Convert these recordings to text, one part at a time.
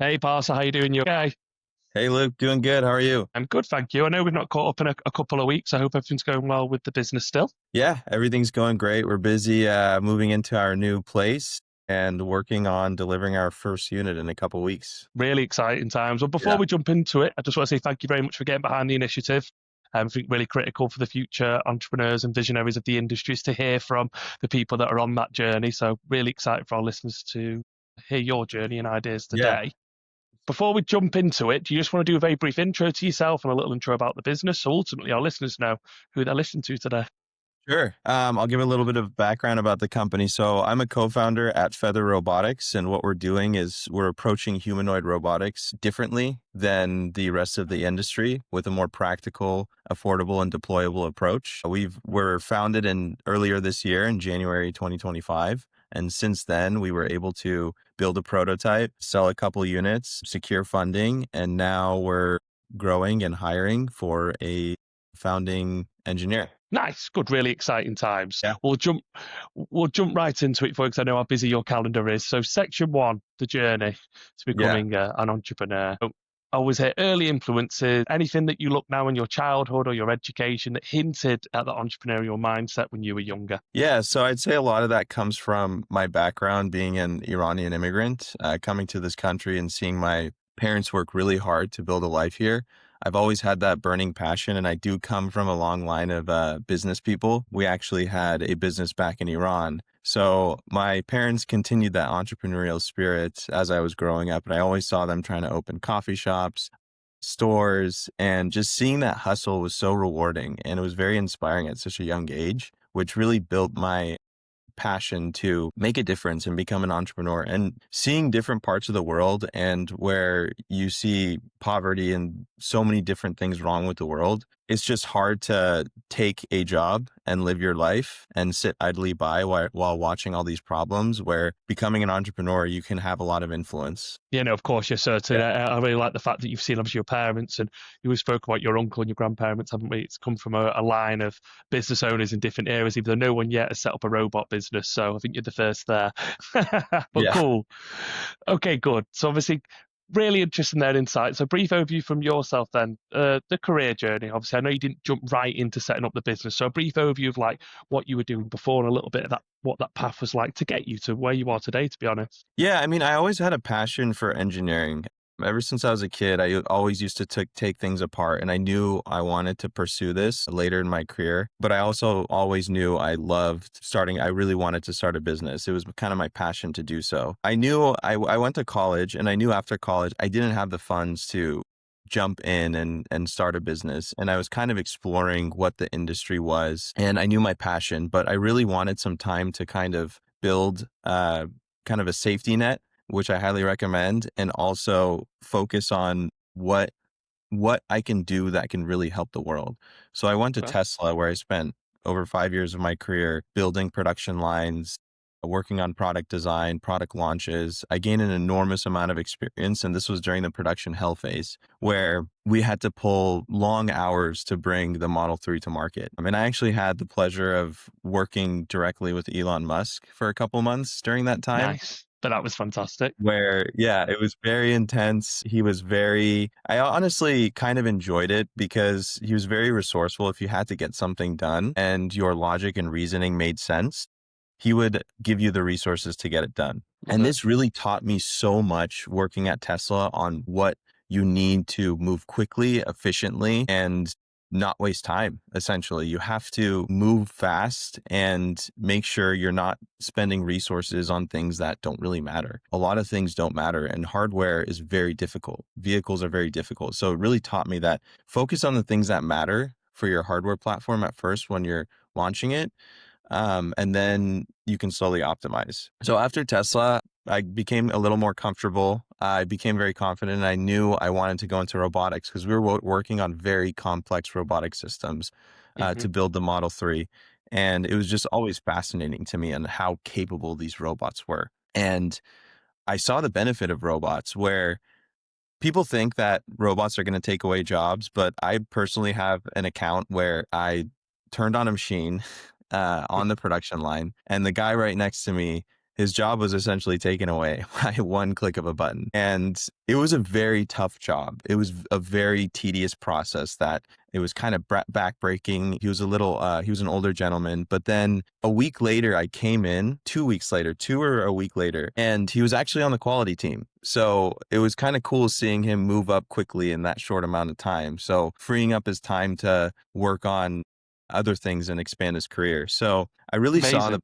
Hey, Parsa, how you doing? You okay? Hey Luke, doing good. How are you? I'm good, thank you. I know we've not caught up in a couple of weeks. I hope everything's going well with the business still. Yeah, everything's going great. We're busy moving into our new place and working on delivering our first unit in a couple weeks. Really exciting times. Well, before Yeah. we jump into it, I just want to say thank you very much for getting behind the initiative. I think really critical for the future entrepreneurs and visionaries of the industries to hear from the people that are on that journey. So really excited for our listeners to hear your journey and ideas Yeah. today. Before we jump into it, do you just want to do a very brief intro to yourself and a little intro about the business so ultimately our listeners know who they're listening to today? Sure. I'll give a little bit of background about the company. So I'm a co-founder at Feather Robotics, and what we're doing is we're approaching humanoid robotics differently than the rest of the industry with a more practical, affordable, and deployable approach. We're founded in earlier this year in January 2025. And since then, we were able to build a prototype, sell a couple units, secure funding, and now we're growing and hiring for a founding engineer. Nice, good, really exciting times. Yeah. We'll jump right into it for you because I know how busy your calendar is. So, section one, the journey to Yeah. becoming an entrepreneur. So, I always hear early influences, anything that you look now in your childhood or your education that hinted at the entrepreneurial mindset when you were younger. Yeah. So I'd say a lot of that comes from my background being an Iranian immigrant, coming to this country and seeing my parents work really hard to build a life here. I've always had that burning passion, and I do come from a long line of business people. We actually had a business back in Iran. So my parents continued that entrepreneurial spirit as I was growing up, and I always saw them trying to open coffee shops, stores, and just seeing that hustle was so rewarding, and it was very inspiring at such a young age, which really built my passion to make a difference and become an entrepreneur. And seeing different parts of the world and where you see poverty and so many different things wrong with the world, it's just hard to take a job and live your life and sit idly by while watching all these problems. Where becoming an entrepreneur, you can have a lot of influence. You know, of course, you're certain. Yeah. I really like the fact that you've seen obviously your parents and you spoke about your uncle and your grandparents, haven't we? It's come from a line of business owners in different areas, even though no one yet has set up a robot business. So I think you're the first there. But Yeah. cool. Okay, good. So obviously, really interesting their insight. So brief overview from yourself then, the career journey. Obviously, I know you didn't jump right into setting up the business. So a brief overview of like what you were doing before and a little bit of that, what that path was like to get you to where you are today, to be honest. Yeah, I mean, I always had a passion for engineering. Ever since I was a kid, I always used to take things apart, and I knew I wanted to pursue this later in my career. But I also always knew I really wanted to start a business. It was kind of my passion to do so. I knew I went to college, and I knew after college, I didn't have the funds to jump in and start a business. And I was kind of exploring what the industry was, and I knew my passion, but I really wanted some time to kind of build kind of a safety net, which I highly recommend, and also focus on what I can do that can really help the world. So I went to Okay. Tesla, where I spent over 5 years of my career building production lines, working on product design, product launches. I gained an enormous amount of experience, and this was during the production hell phase, where we had to pull long hours to bring the Model 3 to market. I mean, I actually had the pleasure of working directly with Elon Musk for a couple months during that time, Nice. But that was fantastic. where, yeah, it was very intense. I honestly kind of enjoyed it because he was very resourceful. If you had to get something done and your logic and reasoning made sense, he would give you the resources to get it done. Love And it. this really taught me so much working at Tesla on what you need to move quickly, efficiently, and not waste time. Essentially, you have to move fast and make sure you're not spending resources on things that don't really matter. A lot of things don't matter, and hardware is very difficult. Vehicles are very difficult. So it really taught me that focus on the things that matter for your hardware platform at first when you're launching it, and then you can slowly optimize. So after Tesla, I became a little more comfortable. I became very confident, and I knew I wanted to go into robotics because we were working on very complex robotic systems Hmm. to build the Model 3. And it was just always fascinating to me and how capable these robots were. And I saw the benefit of robots where people think that robots are going to take away jobs, but I personally have an account where I turned on a machine on the production line, and the guy right next to me, his job was essentially taken away by one click of a button. And it was a very tough job. It was a very tedious process that it was kind of backbreaking. He was he was an older gentleman. But then a week later, I came in, 2 weeks later, 2 or a week later, and he was actually on the quality team. So it was kind of cool seeing him move up quickly in that short amount of time. So freeing up his time to work on other things and expand his career. So I really saw the Amazing.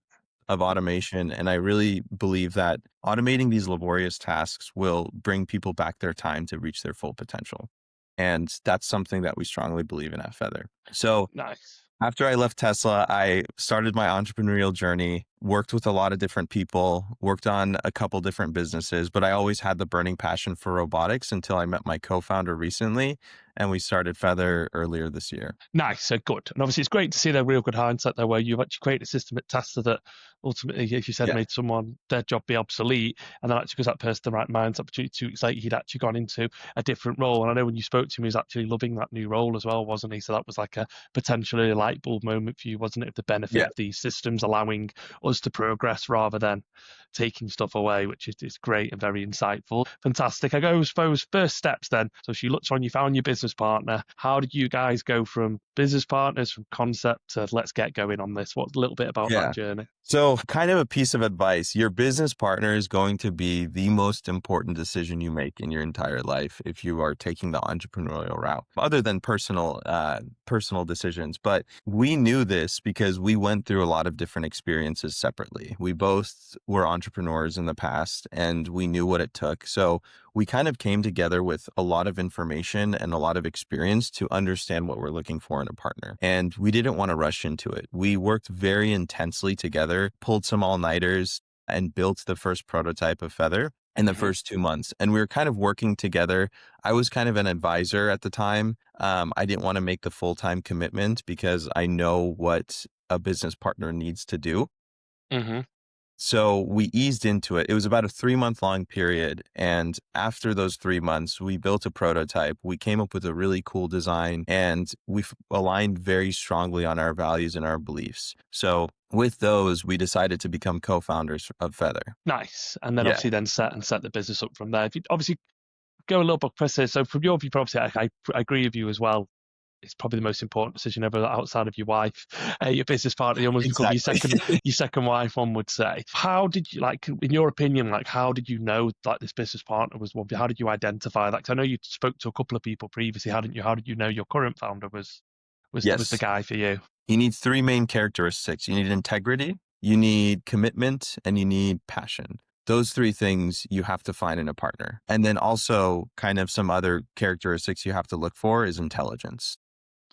of automation, and I really believe that automating these laborious tasks will bring people back their time to reach their full potential. And that's something that we strongly believe in at Feather. So Nice. after I left Tesla, I started my entrepreneurial journey, worked with a lot of different people, worked on a couple different businesses, but I always had the burning passion for robotics until I met my co-founder recently, and we started Feather earlier this year. Nice, so good. And obviously, it's great to see the real good hindsight there, where you've actually created a system at Tesla that ultimately, as you said, Yeah. made someone their job be obsolete, and then actually because that person the right mindset, opportunity 2 weeks later, he'd actually gone into a different role. And I know when you spoke to him, he was actually loving that new role as well, wasn't he? So that was like a potentially a light bulb moment for you, wasn't it? Of the benefit Yeah. of these systems allowing us to progress rather than taking stuff away, which is great and very insightful. Fantastic. I go, suppose, first steps then. So she looked on, you found your business partner. How did you guys go from business partners, from concept to let's get going on this? What's a little bit about that Yeah. journey? So, kind of a piece of advice, your business partner is going to be the most important decision you make in your entire life if you are taking the entrepreneurial route, other than personal decisions. But we knew this because we went through a lot of different experiences separately. We both were entrepreneurs in the past and we knew what it took. So we kind of came together with a lot of information and a lot of experience to understand what we're looking for in a partner. And we didn't want to rush into it. We worked very intensely together, pulled some all-nighters, and built the first prototype of Feather in the Mhm. first 2 months. And we were kind of working together. I was kind of an advisor at the time. I didn't want to make the full-time commitment because I know what a business partner needs to do. Mhm. So we eased into it. It was about a 3-month long period. And after those 3 months, we built a prototype. We came up with a really cool design and we've aligned very strongly on our values and our beliefs. So with those, we decided to become co-founders of Feather. Nice. And then Yeah. obviously then set the business up from there. If you obviously go a little bit further, so from your view, obviously I agree with you as well. It's probably the most important decision ever outside of your wife, your business partner. You almost become Exactly. your second wife, one would say. How did you, like, in your opinion, like, how did you know like this business partner was one? How did you identify that? 'Cause I know you spoke to a couple of people previously. Hadn't you? How did you know your current founder was the Yes. guy for you? You need three main characteristics. You need integrity, you need commitment, and you need passion. Those three things you have to find in a partner. And then also kind of some other characteristics you have to look for is intelligence.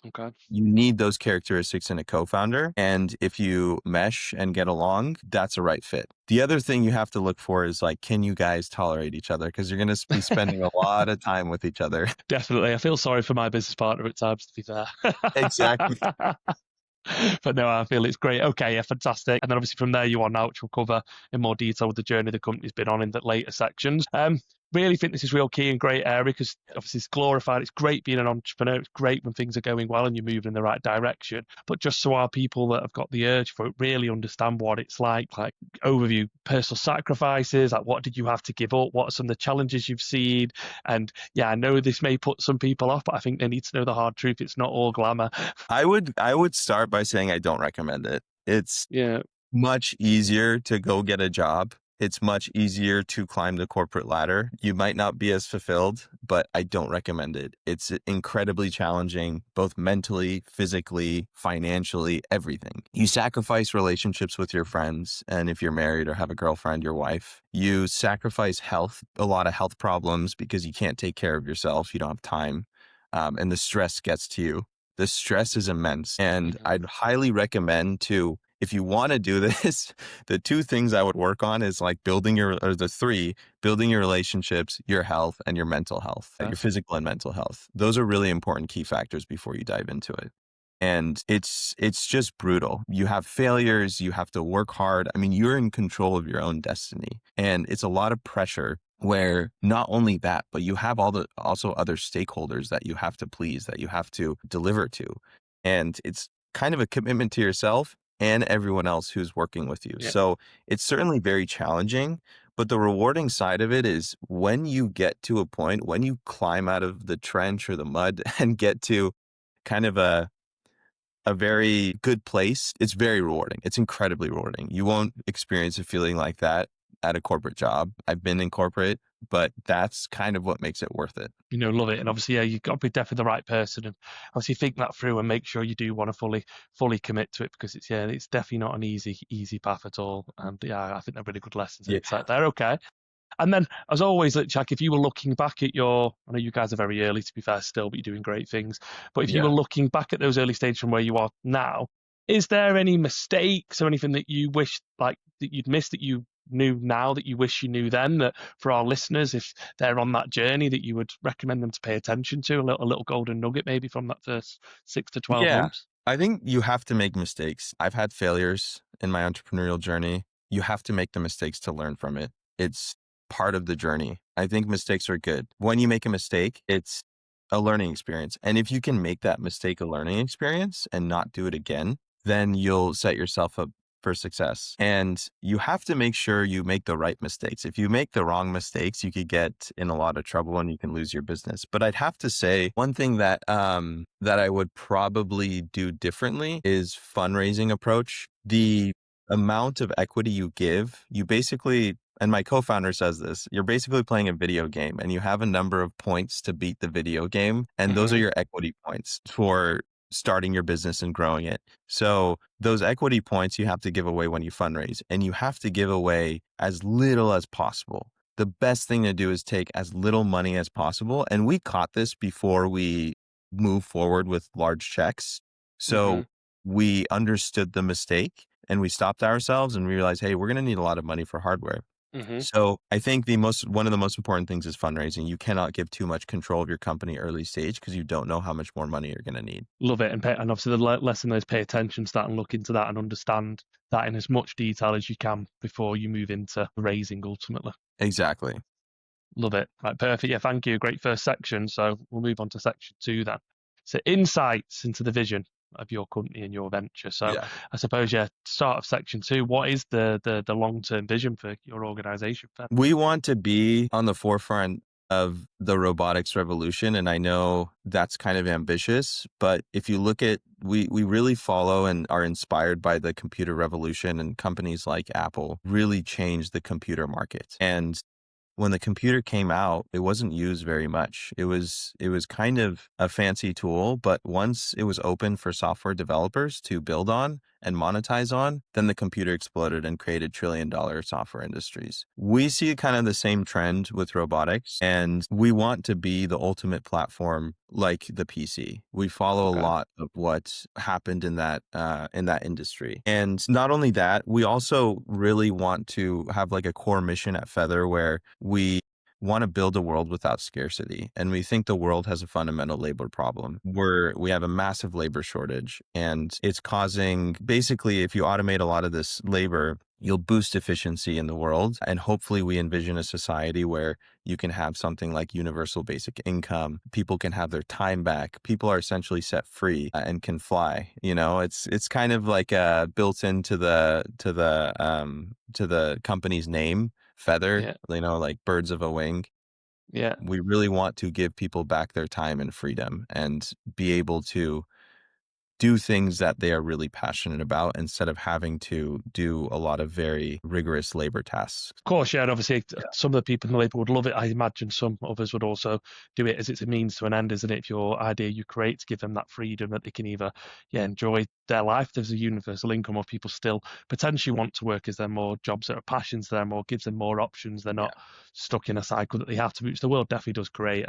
Okay. You need those characteristics in a co-founder. And if you mesh and get along, that's a right fit. The other thing you have to look for is like, can you guys tolerate each other? Because you're going to be spending a lot of time with each other. Definitely. I feel sorry for my business partner at times, to be fair. Exactly. But no, I feel it's great. Okay, yeah, fantastic. And then obviously from there you on now, which we'll cover in more detail with the journey the company's been on in the later sections. Really think this is real key and great area because obviously it's glorified. It's great being an entrepreneur. It's great when things are going well and you're moving in the right direction. But just so our people that have got the urge for it really understand what it's like overview, personal sacrifices, like what did you have to give up? What are some of the challenges you've seen? And yeah, I know this may put some people off, but I think they need to know the hard truth. It's not all glamour. I would start by saying I don't recommend it. It's Yeah. much easier to go get a job. It's much easier to climb the corporate ladder. You might not be as fulfilled, but I don't recommend it. It's incredibly challenging, both mentally, physically, financially, everything. You sacrifice relationships with your friends. And if you're married or have a girlfriend, your wife, you sacrifice health, a lot of health problems because you can't take care of yourself. You don't have time. And the stress gets to you. The stress is immense. And Mhm. I'd highly recommend to, if you want to do this, the two things I would work on is like building building your relationships, your health, and your mental health, your Perfect. physical and mental health. Those are really important key factors before you dive into it. And it's just brutal. You have failures, you have to work hard. I mean, you're in control of your own destiny. And it's a lot of pressure where not only that, but you have also other stakeholders that you have to please, that you have to deliver to. And it's kind of a commitment to yourself and everyone else who's working with you. Yeah. So it's certainly very challenging, but the rewarding side of it is when you get to a point, when you climb out of the trench or the mud and get to kind of a very good place, it's very rewarding. It's incredibly rewarding. You won't experience a feeling like that at a corporate job. I've been in corporate, but that's kind of what makes it worth it. Love it. And obviously, yeah, you've got to be definitely the right person, and obviously think that through and make sure you do want to fully commit to it, because it's definitely not an easy path at all. And yeah, I think they're really good lessons and Yeah. insight there. Okay. And then, as always, like, Jack, if you were looking back at I know you guys are very early, to be fair, still, but you're doing great things. But if you were Yeah. looking back at those early stages from where you are now, is there any mistakes or anything that you wish, like, that you'd missed that you knew now that you wish you knew then, that for our listeners, if they're on that journey, that you would recommend them to pay attention to, a little golden nugget maybe from that first 6 to 12 Yeah. months? I think you have to make mistakes. I've had failures in my entrepreneurial journey. You have to make the mistakes to learn from it. It's part of the journey. I think mistakes are good. When you make a mistake, it's a learning experience. And if you can make that mistake a learning experience and not do it again, then you'll set yourself up for success. And you have to make sure you make the right mistakes. If you make the wrong mistakes, you could get in a lot of trouble and you can lose your business. But I'd have to say one thing that I would probably do differently is fundraising approach. The amount of equity you give, you basically, and my co-founder says this, you're basically playing a video game and you have a number of points to beat the video game. And those are Hmm. your equity points for starting your business and growing it. So those equity points you have to give away when you fundraise, and you have to give away as little as possible. The best thing to do is take as little money as possible. And we caught this before we move forward with large checks. Hmm. So we understood the mistake and we stopped ourselves and we realized, hey, we're going to need a lot of money for hardware. Hmm. So I think one of the most important things is fundraising. You cannot give too much control of your company early stage because you don't know how much more money you're going to need. Love it. And obviously the lesson is pay attention to that and look into that and understand that in as much detail as you can before you move into raising ultimately. Exactly. Love it. Right, perfect. Yeah, thank you. Great first section. So we'll move on to section two then. So insights into the vision of your company and your venture. So Yeah. I suppose, yeah, start of section two, what is the long-term vision for your organization? We want to be on the forefront of the robotics revolution. And I know that's kind of ambitious, but if you look at, we really follow and are inspired by the computer revolution, and companies like Apple really changed the computer market. And when the computer came out, it wasn't used very much. It was kind of a fancy tool, but once it was open for software developers to build on and monetize on, then the computer exploded and created trillion-dollar software industries. We see kind of the same trend with robotics, and we want to be the ultimate platform like the PC. We follow a Okay. lot of what happened in that industry. And not only that, we also really want to have like a core mission at Feather where we want to build a world without scarcity. And we think the world has a fundamental labor problem where we have a massive labor shortage, and it's causing, basically, if you automate a lot of this labor, you'll boost efficiency in the world. And hopefully we envision a society where you can have something like universal basic income. People can have their time back. People are essentially set free and can fly. It's kind of like built into the company's name, Feather, Yeah. like birds of a wing. Yeah. We really want to give people back their time and freedom and be able to do things that they are really passionate about instead of having to do a lot of very rigorous labor tasks. Of course, yeah, and obviously some of the people in the Labour would love it. I imagine some others would also do it as it's a means to an end, isn't it? If your idea you create to give them that freedom that they can either, yeah, enjoy their life. There's a universal income, or people still potentially want to work. Is there more jobs that are passions to them, or gives them more options? They're not stuck in a cycle that they have to, which the world definitely does create.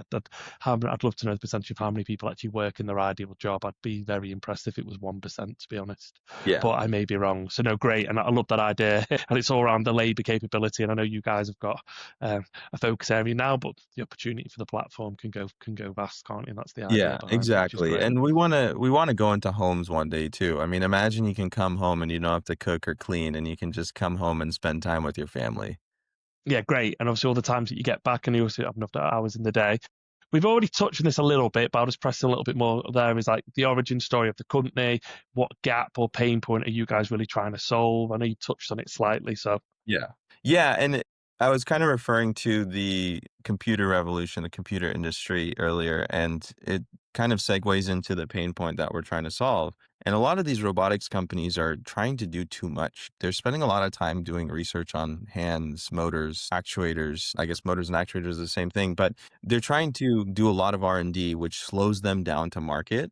I'd love to know the percentage of how many people actually work in their ideal job. I'd be very impressed if it was 1%, to be honest. Yeah. But I may be wrong. So no, great, and I love that idea, and it's all around the labour capability. And I know you guys have got a focus area now, but the opportunity for the platform can go vast, can't it? And that's the idea Yeah, behind it, which is exactly. great. And we want to go into homes one day too. I mean, imagine you can come home and you don't have to cook or clean and you can just come home and spend time with your family. Yeah, great. And obviously all the times that you get back, and you also have enough hours in the day. we've already touched on this a little bit, but I'll just press a little bit more there is like the origin story of the company. What gap or pain point are you guys really trying to solve? I know you touched on it slightly, so Yeah. Yeah, and I was kind of referring to the computer revolution, the computer industry earlier, and it kind of segues into the pain point that we're trying to solve. And a lot of these robotics companies are trying to do too much. They're spending a lot of time doing research on hands, motors, actuators. I guess motors and actuators are the same thing, but they're trying to do a lot of R&D, which slows them down to market.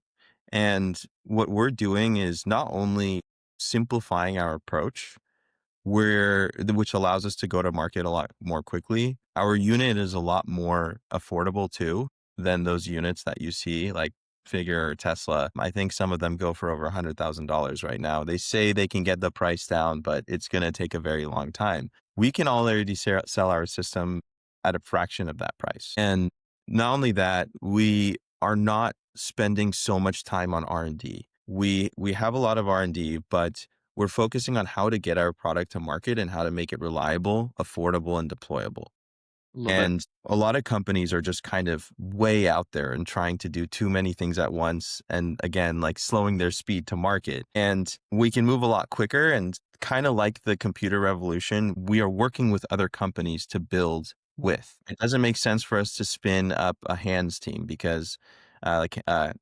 And what we're doing is not only simplifying our approach, which allows us to go to market a lot more quickly. Our unit is a lot more affordable too than those units that you see, like Figure or Tesla. I think some of them go for over $100,000 right now. They say they can get the price down, but it's going to take a very long time. We can already sell our system at a fraction of that price. And not only that, we are not spending so much time on R&D. We have a lot of R&D, but we're focusing on how to get our product to market and how to make it reliable, affordable, and deployable. love it. And a lot of companies are just kind of way out there and trying to do too many things at once. And again, like slowing their speed to market. And we can move a lot quicker. And kind of like the computer revolution, we are working with other companies to build with. It doesn't make sense for us to spin up a hands team because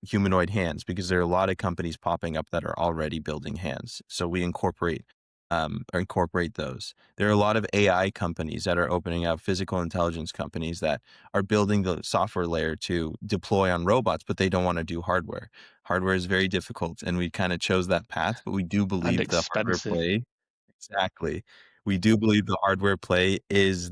humanoid hands, because there are a lot of companies popping up that are already building hands. So we incorporate those. There are a lot of AI companies that are opening up, physical intelligence companies that are building the software layer to deploy on robots, but they don't want to do hardware. Hardware is very difficult, and we kind of chose that path, but we do And believe the hardware expensive. play. Exactly. We do believe the hardware play is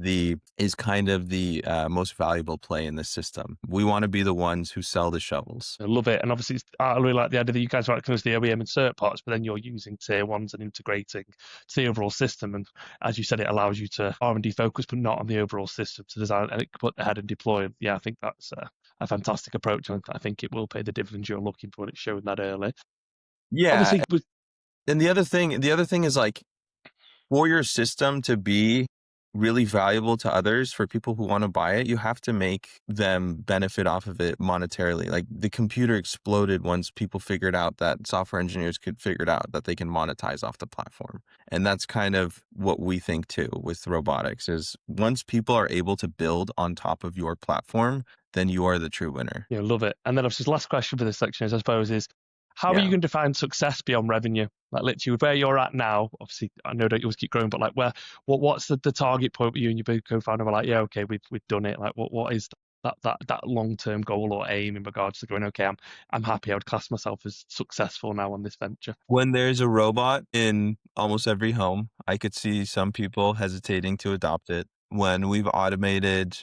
kind of the most valuable play in the system. We want to be the ones who sell the shovels. I love it. And obviously, I really like the idea that you guys are acting as the OEM insert parts, but then you're using tier ones and integrating to the overall system. And as you said, it allows you to R&D focus, but not on the overall system to design and put ahead and deploy. Yeah, I think that's a fantastic approach. And I think it will pay the dividends you're looking for. And it's showing that early. Yeah, Obviously, with and the other thing is like, for your system to be really valuable to others, for people who want to buy it, you have to make them benefit off of it monetarily. Like the computer exploded once people figured out that software engineers could figure it out that they can monetize off the platform. And that's kind of what we think too with robotics is once people are able to build on top of your platform, then you are the true winner. love it. And then obviously, the last question for this section is, I suppose, is how are you Yeah. going to define success beyond revenue? Like literally where you're at now, obviously I know that you always keep growing, but like what's the target point where you and your big co-founder were like, yeah, okay, we've done it. Like what is that long-term goal or aim in regards to going, okay, I'm happy. I would class myself as successful now on this venture. When there's a robot in almost every home, I could see some people hesitating to adopt it. When we've automated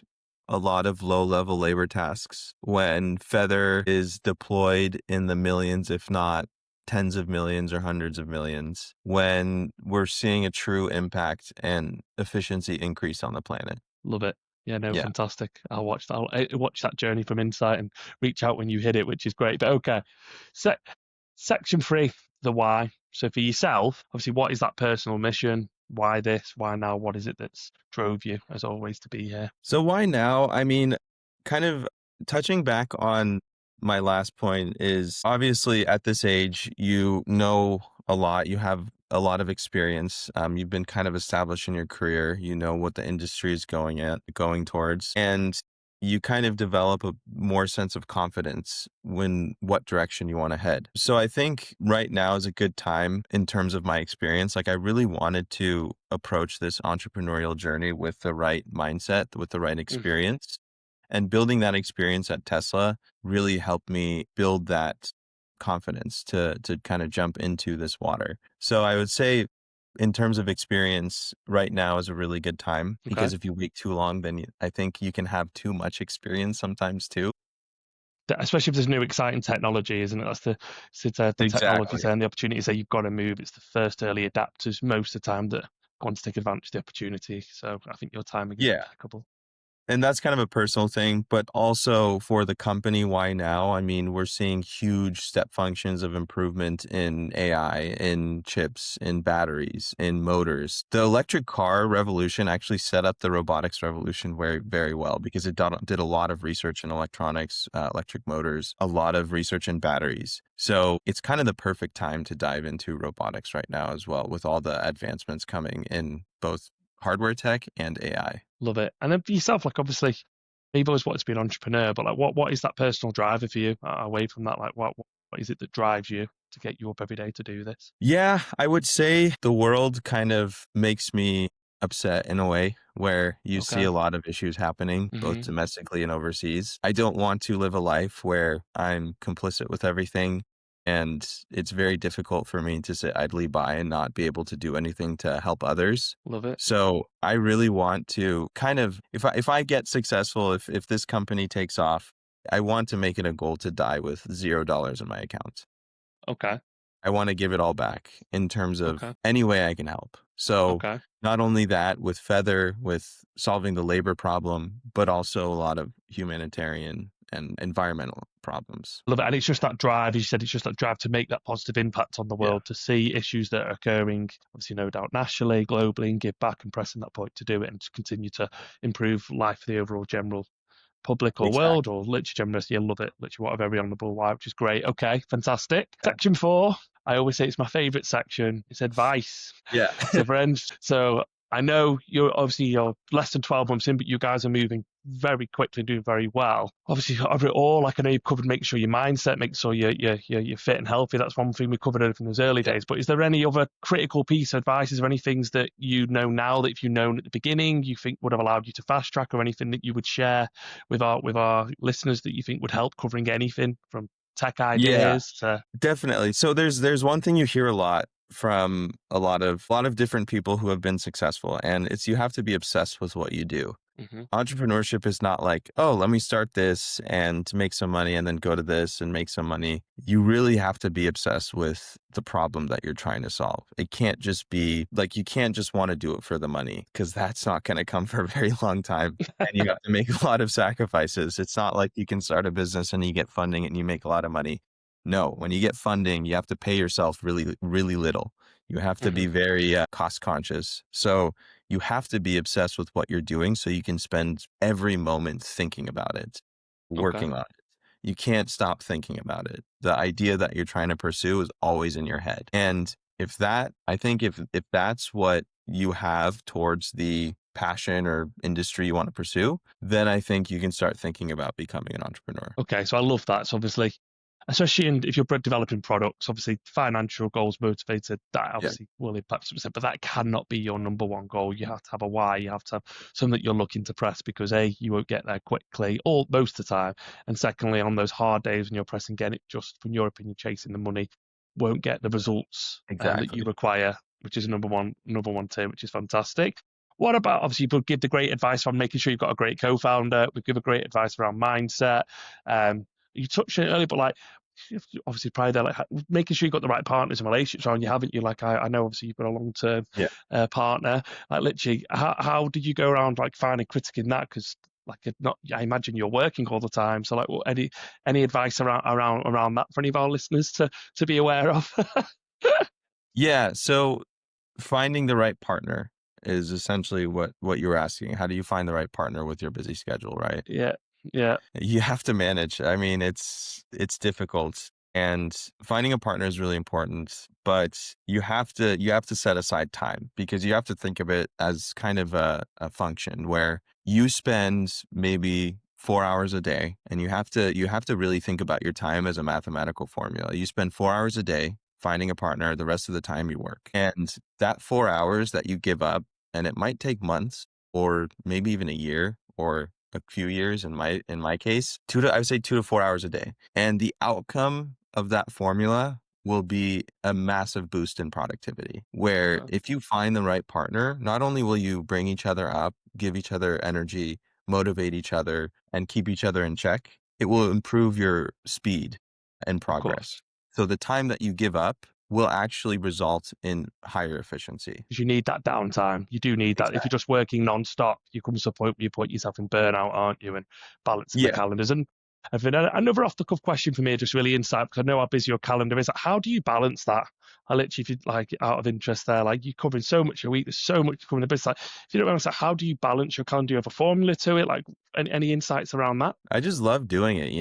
a lot of low-level labor tasks, when Feather is deployed in the millions, if not tens of millions or hundreds of millions, when we're seeing a true impact and efficiency increase on the planet. Love it. Yeah, no, Yeah. fantastic. I'll watch that. I'll watch that journey from insight and reach out when you hit it, which is great. But okay, so section three, the why. So for yourself, obviously, what is that personal mission? Why this? Why now? What is it that's drove you, as always, to be here? So why now? I mean, kind of touching back on my last point is obviously at this age, you know a lot, you have a lot of experience. You've been kind of established in your career, you know what the industry is going towards, and you kind of develop a more sense of confidence when what direction you want to head. So I think right now is a good time in terms of my experience. Like I really wanted to approach this entrepreneurial journey with the right mindset, with the right Mm, experience. And building that experience at Tesla really helped me build that confidence to kind of jump into this water. So I would say in terms of experience, right now is a really good time okay. because if you wait too long, then I think you can have too much experience sometimes too. Especially if there's new exciting technology, isn't it? That's the technology Exactly. and the opportunity. So you've got to move. It's the first early adapters most of the time that want to take advantage of the opportunity. So I think your timing is Yeah. impeccable. And that's kind of a personal thing, but also for the company, why now? I mean, we're seeing huge step functions of improvement in AI, in chips, in batteries, in motors. The electric car revolution actually set up the robotics revolution very, very well because it did a lot of research in electronics, electric motors, a lot of research in batteries. So it's kind of the perfect time to dive into robotics right now as well, with all the advancements coming in both hardware tech and AI. Love it. And then for yourself, like obviously, you've always wanted to be an entrepreneur, but like, what is that personal driver for you away from that? Like, what is it that drives you to get you up every day to do this? Yeah, I would say the world kind of makes me upset in a way where you see Okay. a lot of issues happening both Hmm. domestically and overseas. I don't want to live a life where I'm complicit with everything, and it's very difficult for me to sit idly by and not be able to do anything to help others. Love it. So I really want to kind of, if I get successful, if this company takes off, I want to make it a goal to die with $0 in my account. Okay. I want to give it all back in terms of Okay. any way I can help. So Okay. not only that with Feather, with solving the labor problem, but also a lot of humanitarian and environmental problems. Love it. And it's just that drive, as you said, it's just that drive to make that positive impact on the Yeah, world, to see issues that are occurring, obviously, no doubt, nationally, globally, and give back and pressing that point to do it and to continue to improve life for the overall general public or world exactly. or literature generalist. You love it. Literally, what a very honourable why, which is great. Okay, fantastic. Section 4. I always say it's my favourite section. It's advice. Yeah. So, friends, so I know you're less than 12 months in, but you guys are moving very quickly, doing very well. Obviously, over it all, like I know you've covered, make sure your mindset, make sure you're fit and healthy. That's one thing we covered in those early Yeah. days. But is there any other critical piece of advice? Is there any things that you know now that if you known at the beginning, you think would have allowed you to fast track, or anything that you would share with our listeners that you think would help, covering anything from tech Yeah, ideas to? definitely. So there's one thing you hear a lot from a lot of different people who have been successful, and it's you have to be obsessed with what you do. Hmm. Entrepreneurship is not like, oh, let me start this and make some money and then go to this and make some money. You really have to be obsessed with the problem that you're trying to solve. It can't just be like, you can't just want to do it for the money because that's not going to come for a very long time. And you have to make a lot of sacrifices. It's not like you can start a business and you get funding and you make a lot of money. No, when you get funding, you have to pay yourself really, really little. You have to Hmm. be very cost conscious. So you have to be obsessed with what you're doing so you can spend every moment thinking about it, Okay. working on it. You can't stop thinking about it. The idea that you're trying to pursue is always in your head. And I think if that's what you have towards the passion or industry you want to pursue, then I think you can start thinking about becoming an entrepreneur. Okay, so I love that. So obviously, especially if you're developing products, obviously financial goals motivated, that Yeah, obviously will impact something, but that cannot be your number one goal. You have to have a why. You have to have something that you're looking to press, because A, you won't get there quickly, or most of the time, and secondly, on those hard days when you're pressing, get it just from your opinion, chasing the money, won't get the results that you exactly. require, which is number one tier, which is fantastic. What about, obviously, you give the great advice on making sure you've got a great co-founder. We give a great advice around mindset. You touched on it earlier, but like, obviously probably they're like making sure you've got the right partners and relationships around you, haven't you? Like I know obviously you've got a long-term Yeah. partner. Like literally, how did you go around like finding critic in that? Because like not, I imagine you're working all the time. So like, any advice around that for any of our listeners to be aware of? Yeah. So finding the right partner is essentially what you were asking. How do you find the right partner with your busy schedule, right? Yeah, yeah. You have to manage. I mean, it's difficult, and finding a partner is really important, but you have to set aside time because you have to think of it as kind of a function where you spend maybe 4 hours a day, and you have to really think about your time as a mathematical formula. You spend 4 hours a day finding a partner, the rest of the time you work. And that 4 hours that you give up, and it might take months or maybe even a year or a few years in my case, I would say 2 to 4 hours a day. And the outcome of that formula will be a massive boost in productivity. Where Okay, if you find the right partner, not only will you bring each other up, give each other energy, motivate each other, and keep each other in check, it will improve your speed and of course. progress. So the time that you give up will actually result in higher efficiency. Because you need that downtime. You do need that. If you're Exactly. just working non-stop, you come to a point where you put yourself in burnout, aren't you? And balancing the Yeah. calendars. And another off-the-cuff question for me, just really insight, because I know how busy your calendar is. How do you balance that? I literally, if you like, out of interest there, like you're covering so much a week, there's so much coming to business. Like, if you don't know, how do you balance your calendar? Do you have a formula to it? Like, any insights around that? I just love doing it.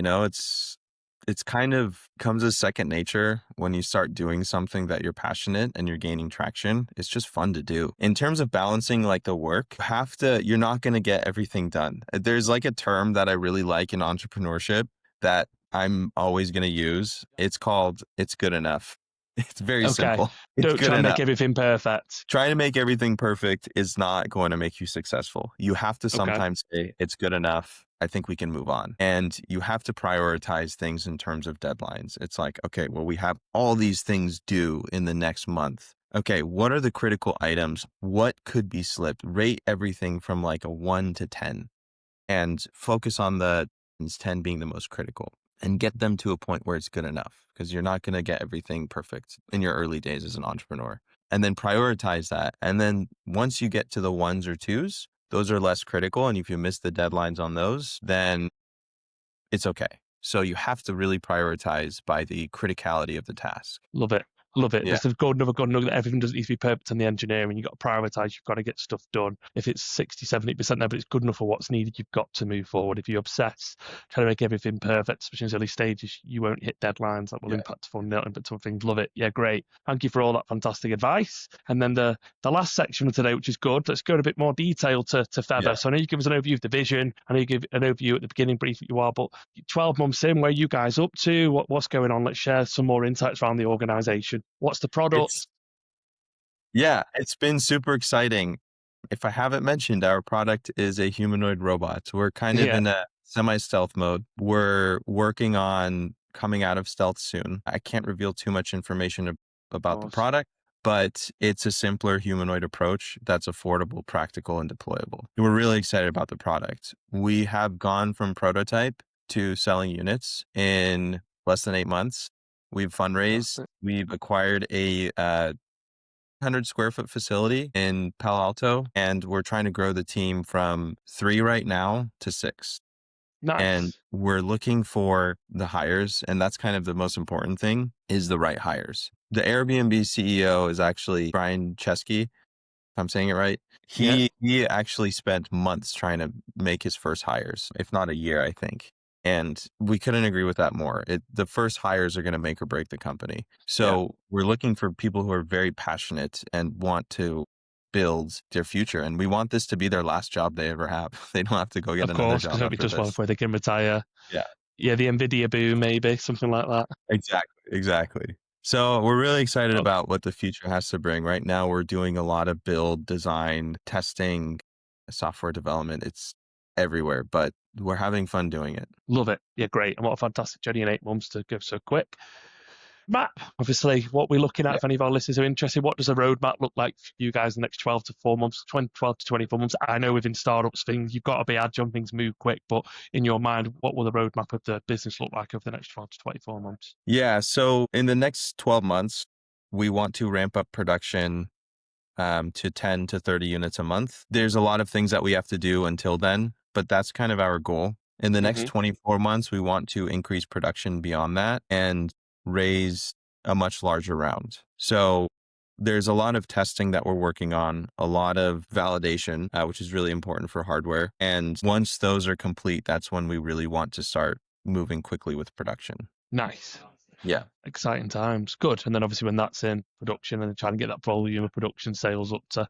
It's kind of comes as second nature when you start doing something that you're passionate and you're gaining traction. It's just fun to do. In terms of balancing like the work, you're not going to get everything done. There's like a term that I really like in entrepreneurship that I'm always going to use. It's called it's good enough. It's very Okay, simple. It's don't good try and make enough. everything perfect. Trying to make everything perfect is not going to make you successful. You have to Okay, sometimes say, it's good enough. I think we can move on. And you have to prioritize things in terms of deadlines. It's like, okay, well, we have all these things due in the next month. Okay, what are the critical items? What could be slipped? Rate everything from like a 1 to 10 and focus on the 10 being the most critical and get them to a point where it's good enough because you're not going to get everything perfect in your early days as an entrepreneur. And then prioritize that. And then once you get to the ones or twos, those are less critical. And if you miss the deadlines on those, then it's okay. So you have to really prioritize by the criticality of the task. love it. Love it. Yeah. There's another good nugget that everything doesn't need to be perfect in the engineering. You've got to prioritize. You've got to get stuff done. If it's 60, 70% there, but it's good enough for what's needed, you've got to move forward. If you obsess trying to make everything perfect, especially in the early stages, you won't hit deadlines that will Yeah. impact fun, impact other things. Love it. Yeah, great. Thank you for all that fantastic advice. And then the last section of today, which is good, let's go in a bit more detail to Feather. Yeah. So I know you give us an overview of the vision. I know you give an overview at the beginning, brief you are, but 12 months in, where are you guys up to? What's going on? Let's share some more insights around the organization. What's the product? It's been super exciting. If I haven't mentioned, our product is a humanoid robot. We're kind of Yeah, in a semi-stealth mode. We're working on coming out of stealth soon. I can't reveal too much information of about the course. product, but it's a simpler humanoid approach that's affordable, practical, and deployable. We're really excited about the product. We have gone from prototype to selling units in less than 8 months. We've fundraised. Fantastic. We've acquired a 100 square foot facility in Palo Alto, and we're trying to grow the team from 3 right now to 6. And Nice. we're looking for the hires, and that's kind of the most important thing is the right hires. The Airbnb CEO is actually Brian Chesky, if I'm saying it right. Yeah, He actually spent months trying to make his first hires, if not a year, I think. And we couldn't agree with that more. The first hires are going to make or break the company. yeah. So we're looking for people who are very passionate and want to build their future. And we want this to be their last job they ever have. They don't have to go get Of another course, because job it'll be after just one this. where they can retire. Yeah, Yeah, the Nvidia boom, maybe something like that. exactly. So we're really excited Okay, about what the future has to bring. Right now, we're doing a lot of build, design, testing, software development. It's everywhere, but we're having fun doing it. love it. Yeah, great. And what a fantastic journey in 8 months to go so quick. Map, obviously, what we're looking at, Yeah. if any of our listeners are interested, what does a roadmap look like for you guys in the next 12 to 4 months, 12 to 24 months? I know within startups, things, you've got to be agile, things move quick, but in your mind, what will the roadmap of the business look like over the next 12 to 24 months? Yeah. So in the next 12 months, we want to ramp up production to 10 to 30 units a month. There's a lot of things that we have to do until then, but that's kind of our goal. In the next Hmm. 24 months, we want to increase production beyond that and raise a much larger round. So there's a lot of testing that we're working on, a lot of validation, which is really important for hardware. And once those are complete, that's when we really want to start moving quickly with production. Nice. Yeah. Exciting times. Good. And then obviously when that's in production and trying to get that volume of production sales up to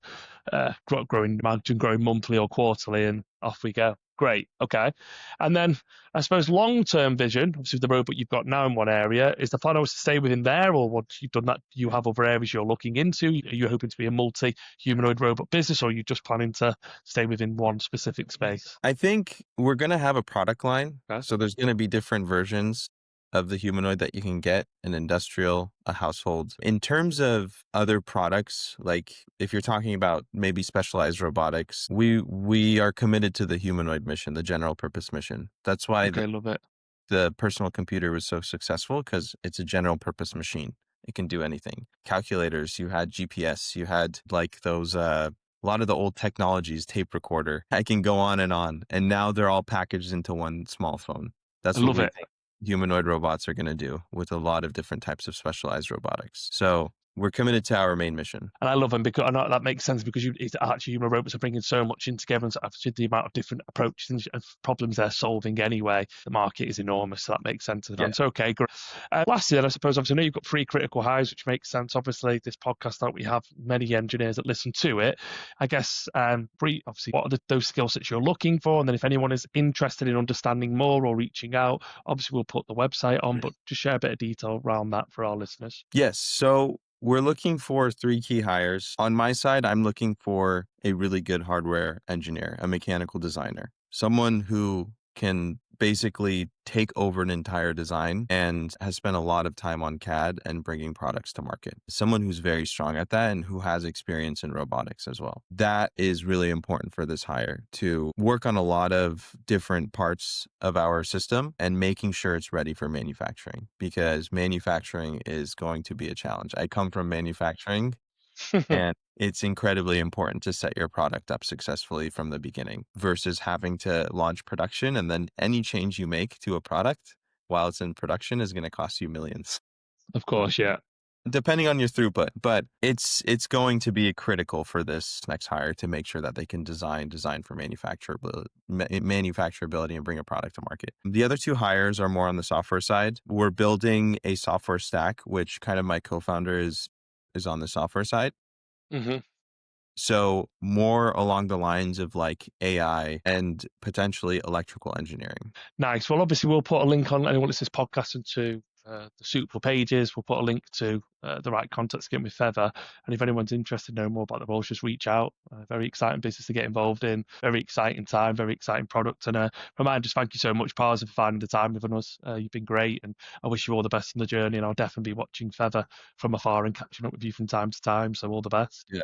growing, imagine growing monthly or quarterly, and off we go. Great. Okay. And then I suppose long-term vision, obviously the robot you've got now in one area, is the plan always to stay within there, or once you've done that, you have other areas you're looking into? Are you hoping to be a multi-humanoid robot business, or are you just planning to stay within one specific space? I think we're going to have a product line. Okay. So there's going to be different versions of the humanoid that you can get, an industrial, a household. In terms of other products, like if you're talking about maybe specialized robotics, we are committed to the humanoid mission, the general purpose mission. That's why Okay, love it. the personal computer was so successful because it's a general purpose machine. It can do anything. Calculators, you had GPS, you had like those, a lot of the old technologies, tape recorder. I can go on. And now they're all packaged into one small phone. I That's what love we it. think humanoid robots are going to do with a lot of different types of specialized robotics. So we're committed to our main mission. And I love them because I know that makes sense because it's actually human robots are bringing so much in together, and so obviously the amount of different approaches and problems they're solving anyway, the market is enormous. So that makes sense. Yeah. So okay, great. Lastly, then I suppose obviously I know you've got 3 critical hires, which makes sense. Obviously, this podcast that we have many engineers that listen to it. I guess obviously what are those skill sets you're looking for, and then if anyone is interested in understanding more or reaching out, obviously we'll put the website on, but just share a bit of detail around that for our listeners. Yes. So we're looking for 3 key hires. On my side, I'm looking for a really good hardware engineer, a mechanical designer, someone who can basically take over an entire design and has spent a lot of time on CAD and bringing products to market. Someone who's very strong at that and who has experience in robotics as well. That is really important for this hire, to work on a lot of different parts of our system and making sure it's ready for manufacturing, because manufacturing is going to be a challenge. I come from manufacturing, and it's incredibly important to set your product up successfully from the beginning versus having to launch production, and then any change you make to a product while it's in production is going to cost you millions, Of course, yeah. depending on your throughput. But it's going to be critical for this next hire to make sure that they can design for manufacturability and bring a product to market. The other 2 hires are more on the software side. We're building a software stack, which kind of my co-founder is on the software side. Mm-hmm. So more along the lines of like AI and potentially electrical engineering. Nice. Well, obviously, we'll put a link on anyone that's this podcast into the suitable pages. We'll put a link to the right contacts to get with Feather. And if anyone's interested in knowing more about the roles, just reach out. Very exciting business to get involved in. Very exciting time, very exciting product. And from mine, just thank you so much, Parsa, for finding the time with us. You've been great. And I wish you all the best on the journey. And I'll definitely be watching Feather from afar and catching up with you from time to time. So all the best. Yeah.